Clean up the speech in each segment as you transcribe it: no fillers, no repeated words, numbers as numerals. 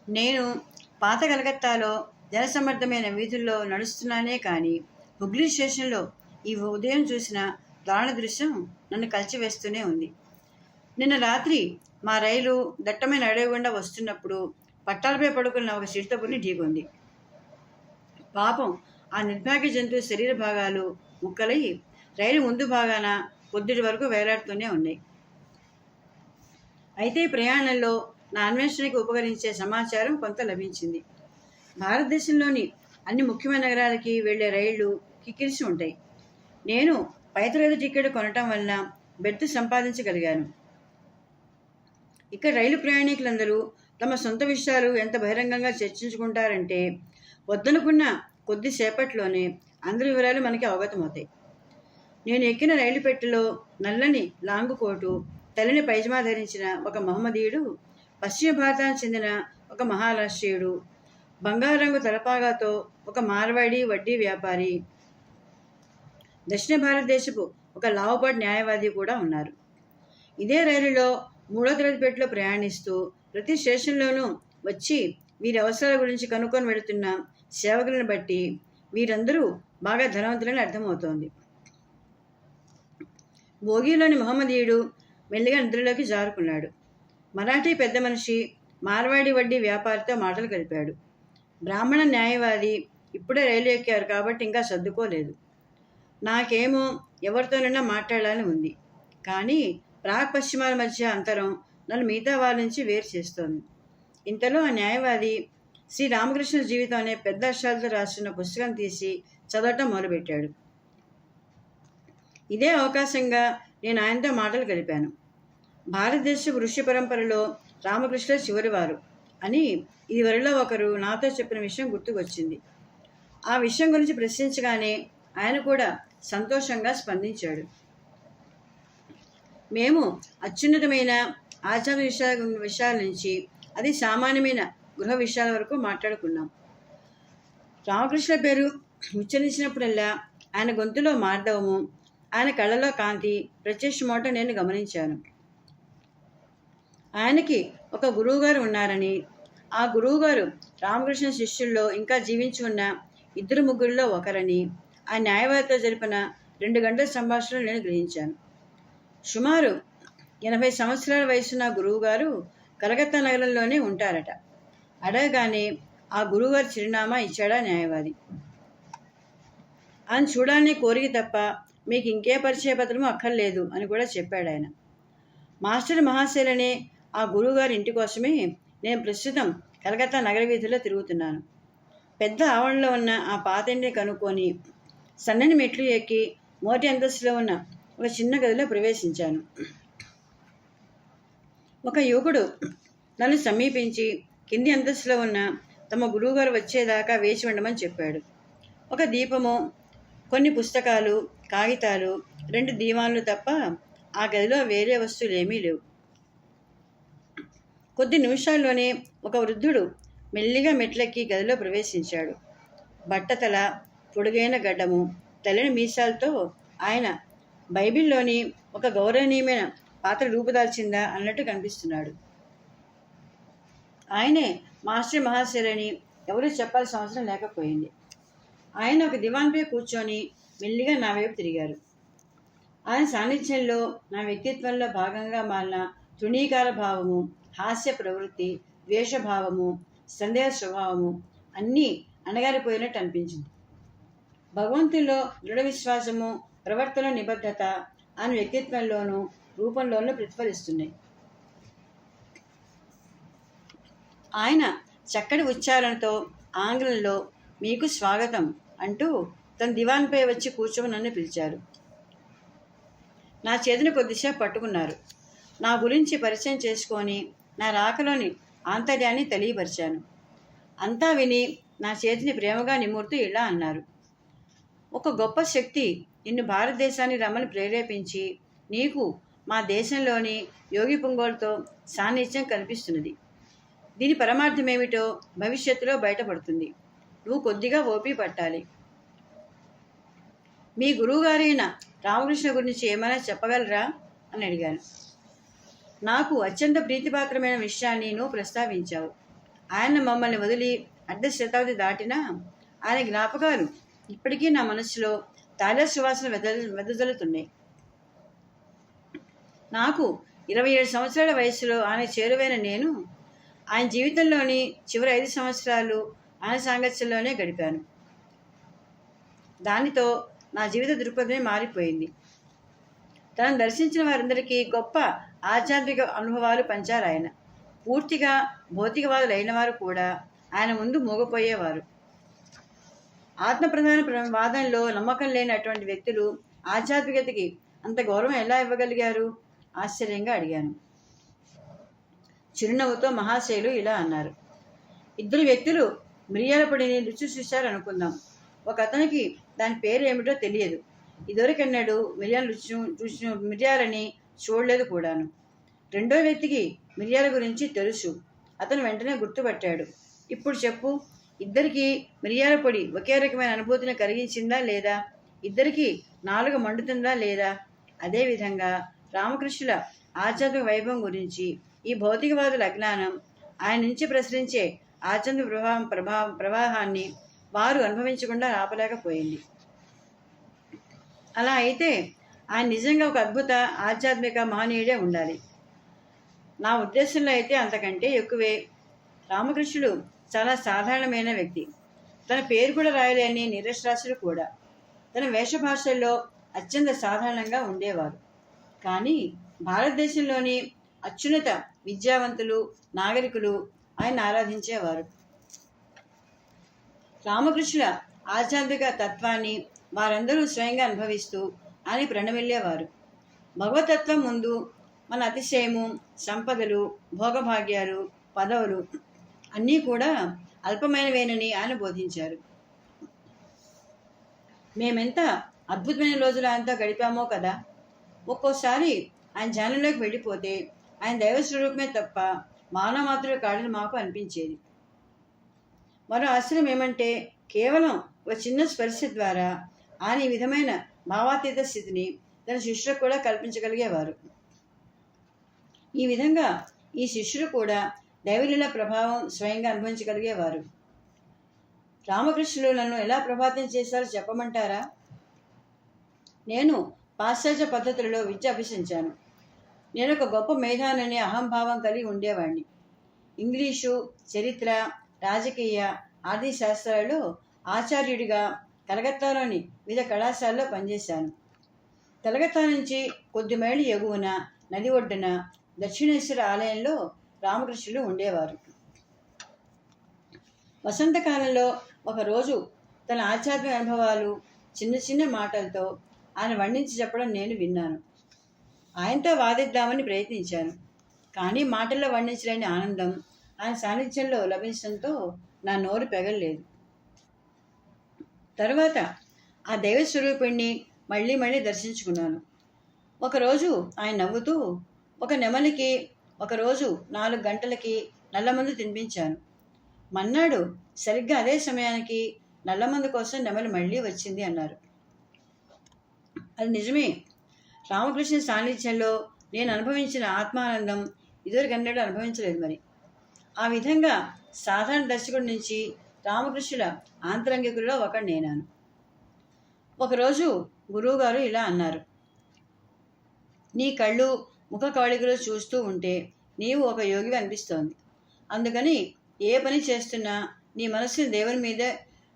నేను పాత కలకత్తాలో జనసమ్మర్దమైన వీధుల్లో నడుస్తున్నానే కానీ హుగ్లీ స్టేషన్లో ఈ ఉదయం చూసిన దారుణ దృశ్యం నన్ను కలిచివేస్తూనే ఉంది. నిన్న రాత్రి మా రైలు దట్టమైన అడవి గుండా వస్తున్నప్పుడు పట్టాలపై పడుకున్న ఒక చిరుతపులిని ఢీకొంది. పాపం ఆ నిర్భాగ్య జంతువు శరీర భాగాలు ముక్కలై రైలు ముందు భాగాన పొద్దుటి వరకు వేలాడుతూనే ఉన్నాయి. అయితే ప్రయాణంలో నా అన్వేషణకి ఉపకరించే సమాచారం కొంత లభించింది. భారతదేశంలోని అన్ని ముఖ్యమైన నగరాలకి వెళ్లే రైళ్లు కిక్కిరిసి ఉంటాయి. నేను పైతరైలు టికెట్ కొనటం వలన బెర్త్ సంపాదించగలిగాను. ఇక్కడ రైలు ప్రయాణికులందరూ తమ సొంత విషయాలు ఎంత బహిరంగంగా చర్చించుకుంటారంటే వద్దనుకున్న కొద్దిసేపట్లోనే అందరి వివరాలు మనకి అవగతమవుతాయి. నేను ఎక్కిన రైలు పెట్టెలో నల్లని లాంగు కోటు, తెల్లని పైజమా ధరించిన ఒక మహమ్మదీయుడు, పశ్చిమ భారతానికి చెందిన ఒక మహారాష్ట్రీయుడు, బంగారు రంగు తలపాగాతో ఒక మార్వాడి వడ్డీ వ్యాపారి, దక్షిణ భారతదేశపు ఒక లావుపాటి న్యాయవాది కూడా ఉన్నారు. ఇదే రైలులో 3వ తరగతి పెట్టెలో ప్రయాణిస్తూ ప్రతి స్టేషన్లోనూ వచ్చి వీరి అవసరాల గురించి కనుక్కొని వెళుతున్న సేవకులను బట్టి వీరందరూ బాగా ధనవంతులని అర్థమవుతోంది. భోగిలోని మహమ్మదీయుడు మెల్లిగా నిద్రలోకి జారుకున్నాడు. మరాఠీ పెద్ద మనిషి మార్వాడి వడ్డీ వ్యాపారితో మాటలు కలిపాడు. బ్రాహ్మణ న్యాయవాది ఇప్పుడే రైలు ఎక్కారు కాబట్టి ఇంకా సర్దుకోలేదు. నాకేమో ఎవరితోనైనా మాట్లాడాలని ఉంది, కానీ ప్రాగ్ పశ్చిమాల మధ్య అంతరం నన్ను మిగతా వాళ్ళ నుంచి వేరు చేస్తోంది. ఇంతలో ఆ న్యాయవాది శ్రీ రామకృష్ణ జీవితం అనే పెద్ద అక్షరాలతో రాసిన పుస్తకం తీసి చదవటం మొదలుపెట్టాడు. ఇదే అవకాశంగా నేను ఆయనతో మాటలు కలిపాను. భారతదేశ ఋషి పరంపరలో రామకృష్ణ చివరివారు అని ఇదివరలో ఒకరు నాతో చెప్పిన విషయం గుర్తుకొచ్చింది. ఆ విషయం గురించి ప్రశ్నించగానే ఆయన కూడా సంతోషంగా స్పందించాడు. మేము అత్యున్నతమైన ఆచార విషయాల నుంచి అది సామాన్యమైన గృహ విషయాల వరకు మాట్లాడుకున్నాం. రామకృష్ణ పేరు ఉచ్చరించినప్పుడల్లా ఆయన గొంతులో మార్దవము, ఆయన కళ్ళలో కాంతి ప్రత్యక్షమవటం నేను గమనించాను. ఆయనకి ఒక గురువుగారు ఉన్నారని, ఆ గురువుగారు రామకృష్ణ శిష్యుల్లో ఇంకా జీవించి ఉన్న 2-3 ఒకరని ఆ న్యాయవాదితో జరిపిన 2 గంటల సంభాషణలు నేను గ్రహించాను. సుమారు 80 సంవత్సరాల వయసున్న గురువుగారు కలకత్తా నగరంలోనే ఉంటారట. అడగగానే ఆ గురువుగారి చిరునామా ఇచ్చాడా న్యాయవాది. ఆయన చూడాలని కోరిక తప్ప మీకు ఇంకే పరిచయ పత్రము అక్కర్లేదు అని కూడా చెప్పాడు ఆయన. మాస్టర్ మహాశైలనే ఆ గురువుగారి ఇంటి కోసమే నేను ప్రస్తుతం కలకత్తా నగర వీధుల్లో తిరుగుతున్నాను. పెద్ద ఆవరణలో ఉన్న ఆ పాత ఇంటిని కనుక్కొని సన్నని మెట్లు ఎక్కి మొదటి అంతస్తులో ఉన్న ఒక చిన్న గదిలో ప్రవేశించాను. ఒక యువకుడు నన్ను సమీపించి కింది అంతస్తులో ఉన్న తమ గురువుగారు వచ్చేదాకా వేచి ఉండమని చెప్పాడు. ఒక దీపము, కొన్ని పుస్తకాలు, కాగితాలు, 2 దీవాన్లు తప్ప ఆ గదిలో వేరే వస్తువులు ఏమీ లేవు. కొద్ది నిమిషాల్లోనే ఒక వృద్ధుడు మెల్లిగా మెట్లెక్కి గదిలో ప్రవేశించాడు. బట్టతల, పొడుగైన గడ్డము, తెల్లని మీసాలతో ఆయన బైబిల్లోని ఒక గౌరవనీయమైన పాత్ర రూపుదాల్చిందా అన్నట్టు కనిపిస్తున్నాడు. ఆయనే మాస్టర్ మహాశైలని ఎవరూ చెప్పాల్సిన అవసరం లేకపోయింది. ఆయన ఒక దివాన్పై కూర్చొని మెల్లిగా నా వైపు తిరిగారు. ఆయన సాన్నిధ్యంలో నా వ్యక్తిత్వంలో భాగంగా మారిన తృణీకార భావము, హాస్య ప్రవృత్తి, ద్వేషభావము, సందేహ స్వభావము అన్నీ అణగారిపోయినట్టు అనిపించింది. భగవంతుల్లో దృఢ విశ్వాసము, ప్రవర్తన నిబద్ధత ఆయన వ్యక్తిత్వంలోనూ రూపంలోనూ ప్రతిఫలిస్తున్నాయి. ఆయన చక్కటి ఉచ్చారణతో ఆంగ్లంలో మీకు స్వాగతం అంటూ తన దివాన్పై వచ్చి కూర్చొని నన్ను పిలిచారు. నా చేతిని కొద్దిసేపు పట్టుకున్నారు. నా గురించి పరిచయం చేసుకొని నా రాకలోని ఆంతర్యాన్ని తెలియపరిచాను. అంతా విని నా చేతిని ప్రేమగా నిమురుతూ ఇలా అన్నారు. ఒక గొప్ప శక్తి నిన్ను భారతదేశానికి రమ్మని ప్రేరేపించి నీకు మా దేశంలోని యోగి పుంగోలతో సాన్నిధ్యం కల్పిస్తున్నది. దీని పరమార్థమేమిటో భవిష్యత్తులో బయటపడుతుంది. నువ్వు కొద్దిగా ఓపి పట్టాలి. మీ గురువుగారైన రామకృష్ణ గురించి ఏమైనా చెప్పగలరా అని అడిగాను. నాకు అత్యంత ప్రీతిపాత్రమైన విషయాన్ని నువ్వు ప్రస్తావించావు. ఆయన మమ్మల్ని వదిలి అర్ధ శతాబ్ది దాటినా ఆయన జ్ఞాపకాలు ఇప్పటికీ నా మనసులో తాజా సువాసన వెదజల్లుతున్నాయి. నాకు 27 సంవత్సరాల వయసులో ఆయన చేరువైన నేను ఆయన జీవితంలోని చివరి 5 సంవత్సరాలు ఆయన సాంగత్యంలోనే గడిపాను. దానితో నా జీవిత దృక్పథమే మారిపోయింది. తనను దర్శించిన వారందరికీ గొప్ప ఆధ్యాత్మిక అనుభవాలు పంచారు ఆయన. పూర్తిగా భౌతికవాదులు అయిన వారు కూడా ఆయన ముందు మోగపోయేవారు. ఆత్మప్రధాన వాదంలో నమ్మకం లేని అటువంటి వ్యక్తులు ఆధ్యాత్మికతకి అంత గౌరవం ఎలా ఇవ్వగలిగారు? ఆశ్చర్యంగా అడిగాను. చిరునవ్వుతో మహాశయులు ఇలా అన్నారు. 2 వ్యక్తులు మిరియాల పొడిని రుచి చూశారు అనుకుందాం. ఒక అతనికి దాని పేరు ఏమిటో తెలియదు. ఇదివరకన్నాడు మిరియాలని చూడలేదు కూడాను. రెండో వ్యక్తికి మిరియాల గురించి తెలుసు. అతను వెంటనే గుర్తుపట్టాడు. ఇప్పుడు చెప్పు, ఇద్దరికి మిరియాల పొడి ఒకే రకమైన అనుభూతిని కలిగించిందా లేదా? ఇద్దరికి నాలుక మండుతుందా లేదా? అదేవిధంగా రామకృష్ణుల ఆధ్యాత్మిక వైభవం గురించి ఈ భౌతికవాదుల అజ్ఞానం, ఆయన నుంచి ప్రసరించే ఆధ్యాత్మిక ప్రవాహాన్ని వారు అనుభవించకుండా ఆపలేకపోయింది. అలా అయితే ఆయన నిజంగా ఒక అద్భుత ఆధ్యాత్మిక మహనీయుడే ఉండాలి. నా ఉద్దేశంలో అయితే అంతకంటే ఎక్కువే. రామకృష్ణుడు చాలా సాధారణమైన వ్యక్తి. తన పేరు కూడా రాయలేని నిరక్షరాస్యుడు కూడా. తన వేషభాషల్లో అత్యంత సాధారణంగా ఉండేవారు. కానీ భారతదేశంలోని అత్యున్నత విద్యావంతులు, నాగరికులు ఆయన ఆరాధించేవారు. రామకృష్ణుల ఆధ్యాత్మిక తత్వాన్ని వారందరూ స్వయంగా అనుభవిస్తూ ఆయన ప్రణమిల్లేవారు. భగవతత్వం ముందు మన అతిశయము, సంపదలు, భోగభాగ్యాలు, పదవులు అన్నీ కూడా అల్పమైనవేనని ఆయన బోధించారు. మేమెంత అద్భుతమైన రోజులు ఆయనతో గడిపామో కదా. ఒక్కోసారి ఆయన ధ్యానంలోకి వెళ్ళిపోతే ఆయన దైవ స్వరూపమే తప్ప మానవ మాత్రుడు కాడని మాకు అనిపించేది. మరో ఆశ్చర్యం ఏమంటే కేవలం ఒక చిన్న స్పర్శ ద్వారా ఆయన ఈ విధమైన భావాతీత స్థితిని తన శిష్యులకు కూడా కల్పించగలిగేవారు. ఈ విధంగా ఈ శిష్యులు కూడా దైవలీల ప్రభావం స్వయంగా అనుభవించగలిగేవారు. రామకృష్ణులు నన్ను ఎలా ప్రభావితం చేశారో చెప్పమంటారా? నేను పాశ్చాత్య పద్ధతులలో విద్య అభ్యసించాను. నేను ఒక గొప్ప మేధాననే అహంభావం కలిగి ఉండేవాడిని. ఇంగ్లీషు, చరిత్ర, రాజకీయ, ఆర్థిక శాస్త్రాలలో ఆచార్యుడిగా కలకత్తాలోని వివిధ కళాశాలలో పనిచేశాను. కలకత్తా నుంచి కొద్ది మైళ్ళు ఎగువన నది ఒడ్డున దక్షిణేశ్వర ఆలయంలో రామకృష్ణులు ఉండేవారు. వసంతకాలంలో ఒకరోజు తన ఆధ్యాత్మిక అనుభవాలు చిన్న చిన్న మాటలతో ఆయన వర్ణించి చెప్పడం నేను విన్నాను. ఆయనతో వాదిద్దామని ప్రయత్నించాను. కానీ మాటల్లో వర్ణించలేని ఆనందం ఆయన సాన్నిధ్యంలో లభించడంతో నా నోరు పెగలలేదు. తరువాత ఆ దైవ స్వరూపుణ్ణి మళ్ళీ మళ్ళీ దర్శించుకున్నాను. ఒకరోజు ఆయన నవ్వుతూ ఒక నెమలికి ఒకరోజు 4 గంటలకి నల్లమందు తినిపించాను. మన్నాడు సరిగ్గా అదే సమయానికి నల్లమందు కోసం నెమలి మళ్ళీ వచ్చింది అన్నారు. అది నిజమే. రామకృష్ణ సాన్నిధ్యంలో నేను అనుభవించిన ఆత్మానందం ఇదివరకన్నడూ అనుభవించలేదు. మరి ఆ విధంగా సాధారణ దర్శకుడి నుంచి రామకృష్ణుల ఆంతరంగికుల్లో ఒకడు నేనాను. ఒకరోజు గురువుగారు ఇలా అన్నారు. నీ కళ్ళు, ముఖ కవళికలు చూస్తూ ఉంటే నీవు ఒక యోగివి అనిపిస్తోంది. అందుకని ఏ పని చేస్తున్నా నీ మనస్సుని దేవుని మీదే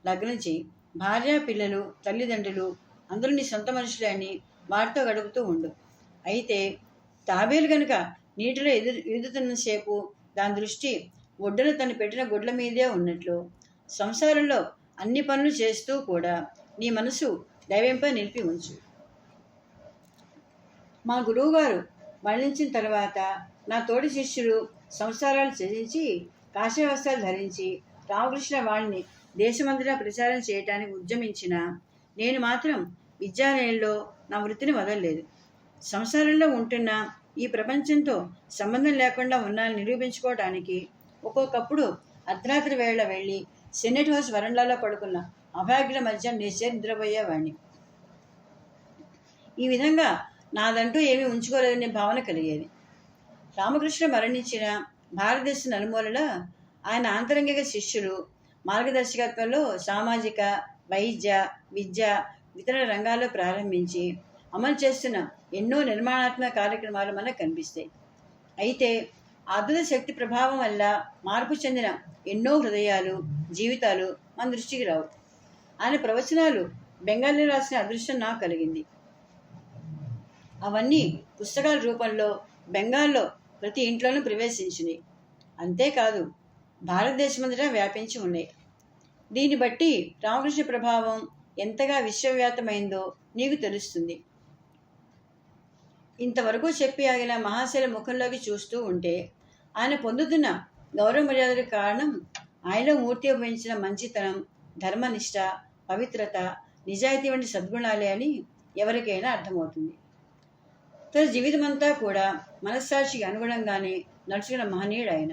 లగ్నం చేయి. భార్య, పిల్లలు, తల్లిదండ్రులు అందరూ నీ సొంత మనుషులే అని వారితో గడుపుతూ ఉండు. అయితే తాబేలు కనుక నీటిలో ఈదుతున్నసేపు దాని దృష్టి ఒడ్డున తను పెట్టిన గుడ్ల మీదే ఉన్నట్లు సంసారంలో అన్ని పనులు చేస్తూ కూడా నీ మనసు దైవంపై నిలిపి ఉంచు. మా గురువుగారు మరణించిన తర్వాత నా తోటి శిష్యులు సంసారాలు త్యజించి కాషాయ వస్త్రాలు ధరించి రామకృష్ణ వాణిని దేశమంతటా ప్రచారం చేయటానికి ఉద్యమించిన నేను మాత్రం విద్యాలయంలో నా వృత్తిని వదలలేదు. సంసారంలో ఉంటున్న ఈ ప్రపంచంతో సంబంధం లేకుండా ఉన్నానని నిరూపించుకోవడానికి ఒక్కొక్కప్పుడు అర్ధరాత్రి వేళ వెళ్ళి సెనెట్ హౌస్ వరండాలో పడుకున్న అభాగ్యుల మధ్య నిద్రపోయేవాడిని. ఈ విధంగా నాదంటూ ఏమీ ఉంచుకోలేదనే భావన కలిగేది. రామకృష్ణ మరణించిన భారతదేశ నలుమూలల ఆయన ఆంతరంగిక శిష్యులు మార్గదర్శకత్వంలో సామాజిక, వైద్య, విద్య, ఇతర రంగాల్లో ప్రారంభించి అమలు చేస్తున్న ఎన్నో నిర్మాణాత్మక కార్యక్రమాలు మనకు కనిపిస్తాయి. అయితే అద్భుత శక్తి ప్రభావం వల్ల మార్పు చెందిన ఎన్నో హృదయాలు, జీవితాలు మన దృష్టికి రావు. ఆయన ప్రవచనాలు బెంగాలీలో రాసిన అదృష్టం నాకు కలిగింది. అవన్నీ పుస్తకాల రూపంలో బెంగాల్లో ప్రతి ఇంట్లోనూ ప్రవేశించినాయి. అంతేకాదు భారతదేశమంతటా వ్యాపించి ఉన్నాయి. దీన్ని బట్టి రామకృష్ణ ప్రభావం ఎంతగా విశ్వవ్యాప్తమైందో నీకు తెలుస్తుంది. ఇంతవరకు చెప్పి ఆగిన మహాశైల ముఖంలోకి చూస్తూ ఉంటే ఆయన పొందుతున్న గౌరవ మర్యాదలకు కారణం ఆయనలో మూర్తి ఉపయోగించిన మంచితనం, ధర్మనిష్ట, పవిత్రత, నిజాయితీ వంటి సద్గుణాలే అని ఎవరికైనా అర్థమవుతుంది. తన జీవితమంతా కూడా మనస్సాక్షికి అనుగుణంగానే నడుచుకున్న మహనీయుడు ఆయన.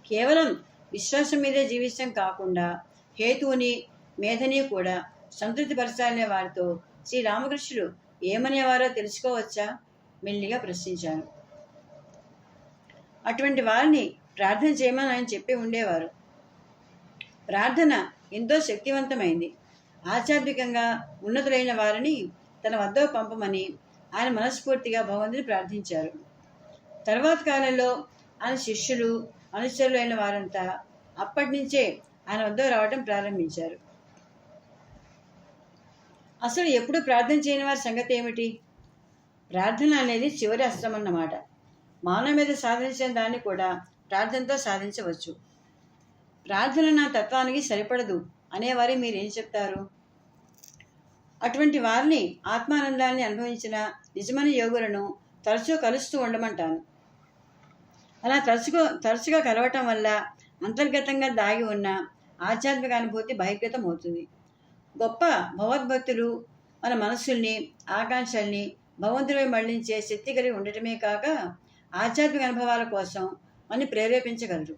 కేవలం విశ్వాసం మీదే జీవించడం కాకుండా హేతువుని, మేధని కూడా సంతృప్తిపరచాలనే వారితో శ్రీరామకృష్ణుడు ఏమనేవారో తెలుసుకోవచ్చా? మెల్లిగా ప్రశ్నించాను. అటువంటి వారిని ప్రార్థన చేయమని ఆయన చెప్పి ఉండేవారు. ప్రార్థన ఎంతో శక్తివంతమైంది. ఆధ్యాత్మికంగా ఉన్నతులైన వారిని తన వద్దకు పంపమని ఆయన మనస్ఫూర్తిగా భగవంతుని ప్రార్థించారు. తర్వాత కాలంలో ఆయన శిష్యులు, అనుచరులు అయిన వారంతా అప్పటి నుంచే ఆయన వద్దకు రావడం ప్రారంభించారు. అసలు ఎప్పుడు ప్రార్థన చేయని వారి సంగతి ఏమిటి? ప్రార్థన అనేది చివరి అస్త్రం అన్నమాట. మానవ మీద సాధించిన దాన్ని కూడా ప్రార్థనతో సాధించవచ్చు. ప్రార్థన నా తత్వానికి సరిపడదు అనేవారి మీరేం చెప్తారు? అటువంటి వారిని, ఆత్మానందాన్ని అనుభవించిన నిజమైన యోగులను తరచూ కలుస్తూ ఉండమంటాను. అలా తరచుగా కలవటం వల్ల అంతర్గతంగా దాగి ఉన్న ఆధ్యాత్మిక అనుభూతి బహిర్గతం అవుతుంది. గొప్ప భగవద్భక్తులు మన మనస్సుల్ని, ఆకాంక్షల్ని భగవంతుడిపై మళ్లించే శక్తి కలిగి ఉండటమే కాక ఆధ్యాత్మిక అనుభవాల కోసం మనని ప్రేరేపించగలరు.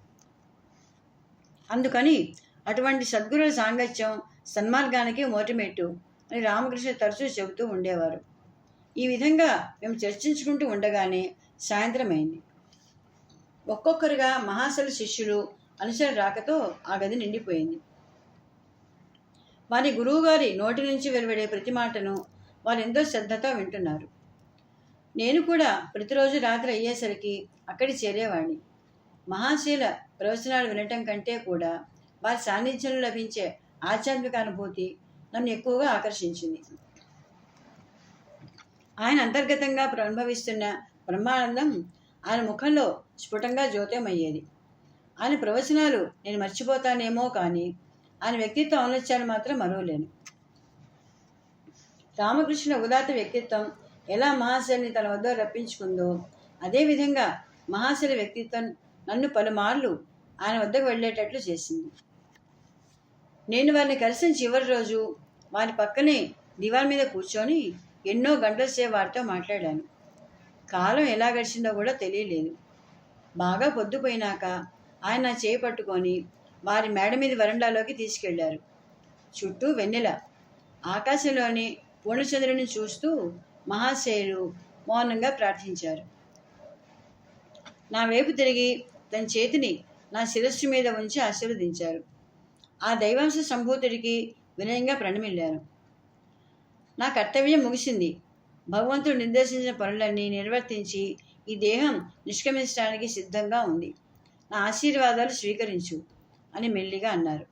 అందుకని అటువంటి సద్గురుల సాంగత్యం సన్మార్గానికి మోటిమెట్టు అని రామకృష్ణ తరచూ చెబుతూ ఉండేవారు. ఈ విధంగా మేము చర్చించుకుంటూ ఉండగానే సాయంత్రం అయింది. ఒక్కొక్కరుగా మహాశైల శిష్యులు, అనుచరుల రాకతో ఆ గది నిండిపోయింది. వారి గురువుగారి నోటి నుంచి వెలువడే ప్రతి మాటను వారు ఎంతో శ్రద్ధతో వింటున్నారు. నేను కూడా ప్రతిరోజు రాత్రి అయ్యేసరికి అక్కడికి చేరేవాడిని. మహాశైల ప్రవచనాలు వినటం కంటే కూడా వారి సాన్నిధ్యంలో లభించే ఆధ్యాత్మిక అనుభూతి నన్ను ఎక్కువగా ఆకర్షించింది. ఆయన అంతర్గతంగా అనుభవిస్తున్న బ్రహ్మానందం ఆయన ముఖంలో స్ఫుటంగా జ్యోతిమయ్యేది. ఆయన ప్రవచనాలు నేను మర్చిపోతానేమో కానీ ఆయన వ్యక్తిత్వ ఔన్నత్యాన్ని మాత్రం మరువలేను. రామకృష్ణ ఉదాత్త వ్యక్తిత్వం ఎలా మహాశైలిని తన వద్ద రప్పించుకుందో అదేవిధంగా మహాశైలి వ్యక్తిత్వం నన్ను పలుమార్లు ఆయన వద్దకు వెళ్ళేటట్లు చేసింది. నేను వారిని కలిసిన చివరి రోజు వారి పక్కనే దివాన్ మీద కూర్చొని ఎన్నో గంటల సేపు వారితో మాట్లాడాను. కాలం ఎలా గడిచిందో కూడా తెలియలేదు. బాగా పొద్దుపోయినాక ఆయన నా చేయి పట్టుకొని వారి మేడ మీద వరండాలోకి తీసుకెళ్లారు. చుట్టూ వెన్నెల. ఆకాశంలోని పూర్ణచంద్రుని చూస్తూ మహాశయులు మౌనంగా ప్రార్థించారు. నా వైపు తిరిగి తన చేతిని నా శిరస్సు మీద ఉంచి ఆశీర్వదించారు. ఆ దైవాంశ సంభూతుడికి వినయంగా ప్రణమిల్లాను. నా కర్తవ్యం ముగిసింది. భగవంతుడు నిర్దేశించిన పనులన్నీ నిర్వర్తించి ఈ దేహం నిష్క్రమించడానికి సిద్ధంగా ఉంది. నా ఆశీర్వాదాలు స్వీకరించు అని మెల్లిగా అన్నారు.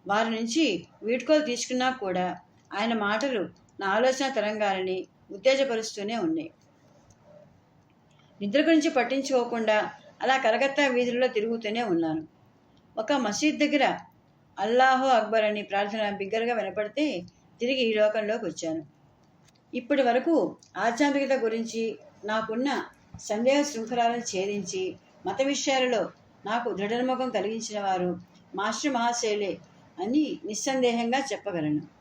వారి నుంచి వీడ్కోలు తీసుకున్నా కూడా ఆయన మాటలు నా ఆలోచన తరంగాలని ఉత్తేజపరుస్తూనే ఉన్నాయి. నిద్ర గురించి పట్టించుకోకుండా అలా కలకత్తా వీధుల్లో తిరుగుతూనే ఉన్నాను. ఒక మసీద్ దగ్గర అల్లాహో అక్బర్ అని ప్రార్థన బిగ్గరగా వినపడితే తిరిగి ఈ లోకంలోకి వచ్చాను. ఇప్పటి వరకు ఆధ్యాత్మికత గురించి నాకున్న సందేహ శృంఖలాలను ఛేదించి మత విషయాలలో నాకు దృఢనమ్మకం కలిగించిన వారు మాస్టర్ మహాశైలే అని నిస్సందేహంగా చెప్పగలను.